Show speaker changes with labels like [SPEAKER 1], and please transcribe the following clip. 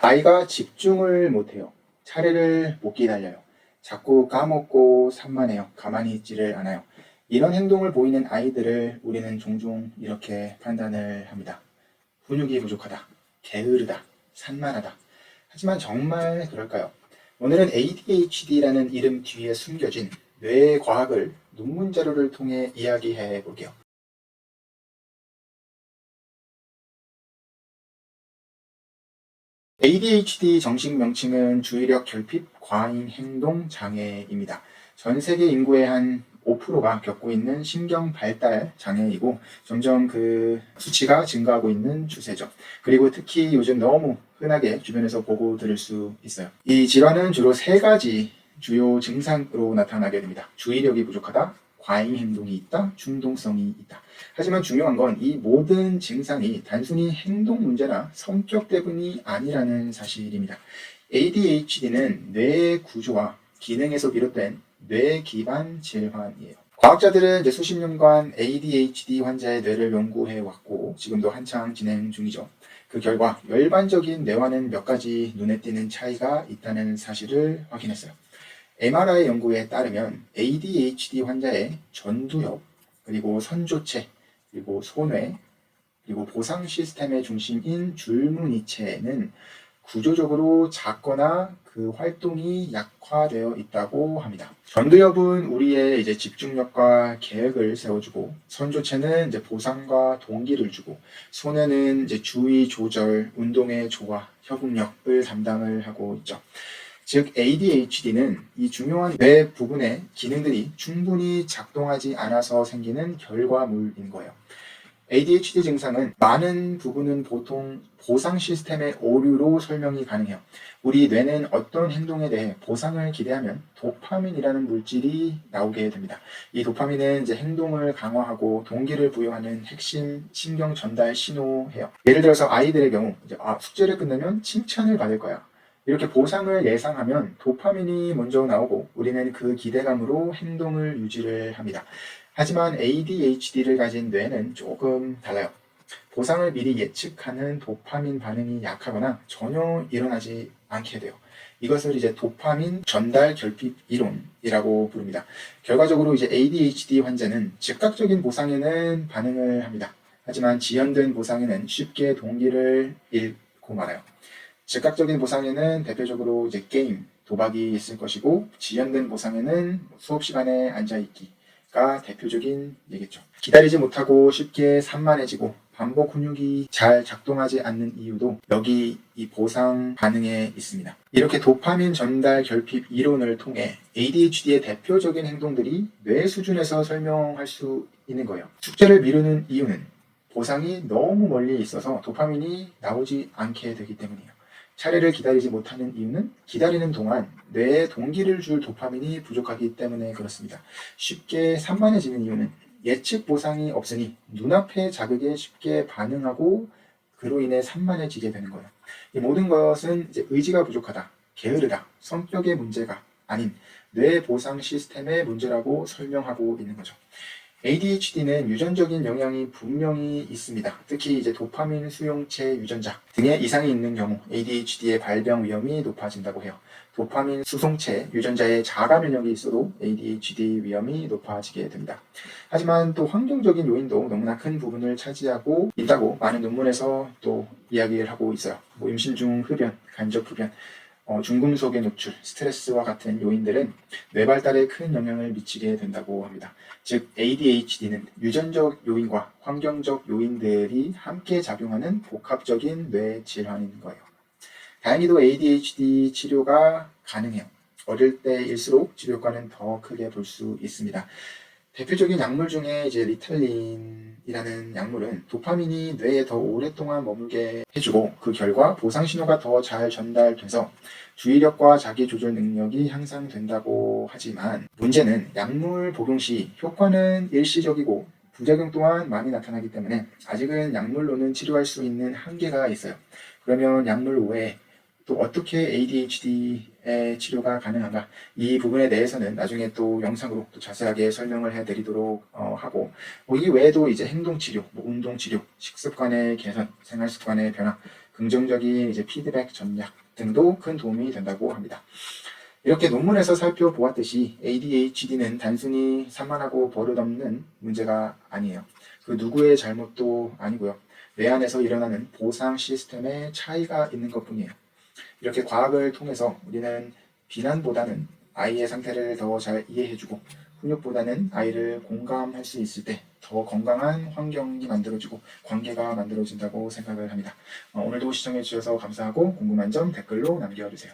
[SPEAKER 1] 아이가 집중을 못해요. 차례를 못 기다려요. 자꾸 까먹고 산만해요. 가만히 있지를 않아요. 이런 행동을 보이는 아이들을 우리는 종종 이렇게 판단을 합니다. 훈육이 부족하다. 게으르다. 산만하다. 하지만 정말 그럴까요? 오늘은 ADHD라는 이름 뒤에 숨겨진 뇌의 과학을 논문 자료를 통해 이야기해 볼게요. ADHD 정식 명칭은 주의력 결핍 과잉 행동 장애입니다. 전 세계 인구의 한 5%가 겪고 있는 신경 발달 장애이고 점점 그 수치가 증가하고 있는 추세죠. 그리고 특히 요즘 너무 흔하게 주변에서 보고 들을 수 있어요. 이 질환은 주로 세 가지 주요 증상으로 나타나게 됩니다. 주의력이 부족하다, 과잉 행동이 있다, 충동성이 있다. 하지만 중요한 건 이 모든 증상이 단순히 행동 문제나 성격 때문이 아니라는 사실입니다. ADHD는 뇌의 구조와 기능에서 비롯된 뇌 기반 질환이에요. 과학자들은 이제 수십 년간 ADHD 환자의 뇌를 연구해 왔고 지금도 한창 진행 중이죠. 그 결과 일반적인 뇌와는 몇 가지 눈에 띄는 차이가 있다는 사실을 확인했어요. MRI 연구에 따르면 ADHD 환자의 전두엽, 그리고 선조체, 그리고 소뇌, 그리고 보상 시스템의 중심인 줄무늬체는 구조적으로 작거나 그 활동이 약화되어 있다고 합니다. 전두엽은 우리의 이제 집중력과 계획을 세워주고, 선조체는 이제 보상과 동기를 주고, 소뇌는 이제 주의 조절, 운동의 조화, 협응력을 담당을 하고 있죠. 즉 ADHD는 이 중요한 뇌 부분의 기능들이 충분히 작동하지 않아서 생기는 결과물인 거예요. ADHD 증상은 많은 부분은 보통 보상 시스템의 오류로 설명이 가능해요. 우리 뇌는 어떤 행동에 대해 보상을 기대하면 도파민이라는 물질이 나오게 됩니다. 이 도파민은 이제 행동을 강화하고 동기를 부여하는 핵심 신경 전달 신호예요. 예를 들어서 아이들의 경우 숙제를 끝내면 칭찬을 받을 거야. 이렇게 보상을 예상하면 도파민이 먼저 나오고 우리는 그 기대감으로 행동을 유지를 합니다. 하지만 ADHD를 가진 뇌는 조금 달라요. 보상을 미리 예측하는 도파민 반응이 약하거나 전혀 일어나지 않게 돼요. 이것을 이제 도파민 전달 결핍 이론이라고 부릅니다. 결과적으로 이제 ADHD 환자는 즉각적인 보상에는 반응을 합니다. 하지만 지연된 보상에는 쉽게 동기를 잃고 말아요. 즉각적인 보상에는 대표적으로 이제 게임, 도박이 있을 것이고 지연된 보상에는 수업 시간에 앉아있기가 대표적인 얘기죠. 기다리지 못하고 쉽게 산만해지고 반복 훈육이 잘 작동하지 않는 이유도 여기 이 보상 반응에 있습니다. 이렇게 도파민 전달 결핍 이론을 통해 ADHD의 대표적인 행동들이 뇌 수준에서 설명할 수 있는 거예요. 숙제를 미루는 이유는 보상이 너무 멀리 있어서 도파민이 나오지 않게 되기 때문이에요. 차례를 기다리지 못하는 이유는 기다리는 동안 뇌에 동기를 줄 도파민이 부족하기 때문에 그렇습니다. 쉽게 산만해지는 이유는 예측 보상이 없으니 눈앞의 자극에 쉽게 반응하고 그로 인해 산만해지게 되는 거예요. 이 모든 것은 이제 의지가 부족하다, 게으르다, 성격의 문제가 아닌 뇌 보상 시스템의 문제라고 설명하고 있는 거죠. ADHD는 유전적인 영향이 분명히 있습니다. 특히 이제 도파민 수용체 유전자 등의 이상이 있는 경우 ADHD의 발병 위험이 높아진다고 해요. 도파민 수송체 유전자에 자가 면역이 있어도 ADHD 위험이 높아지게 됩니다. 하지만 또 환경적인 요인도 너무나 큰 부분을 차지하고 있다고 많은 논문에서 또 이야기를 하고 있어요. 임신 중 흡연, 간접 흡연, 중금속의 노출, 스트레스와 같은 요인들은 뇌 발달에 큰 영향을 미치게 된다고 합니다. 즉 ADHD는 유전적 요인과 환경적 요인들이 함께 작용하는 복합적인 뇌 질환인 거예요. 다행히도 ADHD 치료가 가능해요. 어릴 때일수록 치료 효과는 더 크게 볼 수 있습니다. 대표적인 약물 중에 이제 리탈린이라는 약물은 도파민이 뇌에 더 오랫동안 머물게 해주고 그 결과 보상 신호가 더 잘 전달돼서 주의력과 자기 조절 능력이 향상된다고 하지만 문제는 약물 복용 시 효과는 일시적이고 부작용 또한 많이 나타나기 때문에 아직은 약물로는 치료할 수 있는 한계가 있어요. 그러면 약물 외에 또 어떻게 ADHD의 치료가 가능한가? 이 부분에 대해서는 나중에 또 영상으로 또 자세하게 설명을 해드리도록 하고 이 외에도 이제 행동치료, 운동치료, 식습관의 개선, 생활습관의 변화 긍정적인 이제 피드백 전략 등도 큰 도움이 된다고 합니다. 이렇게 논문에서 살펴보았듯이 ADHD는 단순히 산만하고 버릇없는 문제가 아니에요. 그 누구의 잘못도 아니고요. 뇌 안에서 일어나는 보상 시스템의 차이가 있는 것뿐이에요. 이렇게 과학을 통해서 우리는 비난보다는 아이의 상태를 더 잘 이해해주고 훈육보다는 아이를 공감할 수 있을 때 더 건강한 환경이 만들어지고 관계가 만들어진다고 생각을 합니다. 오늘도 시청해 주셔서 감사하고 궁금한 점 댓글로 남겨주세요.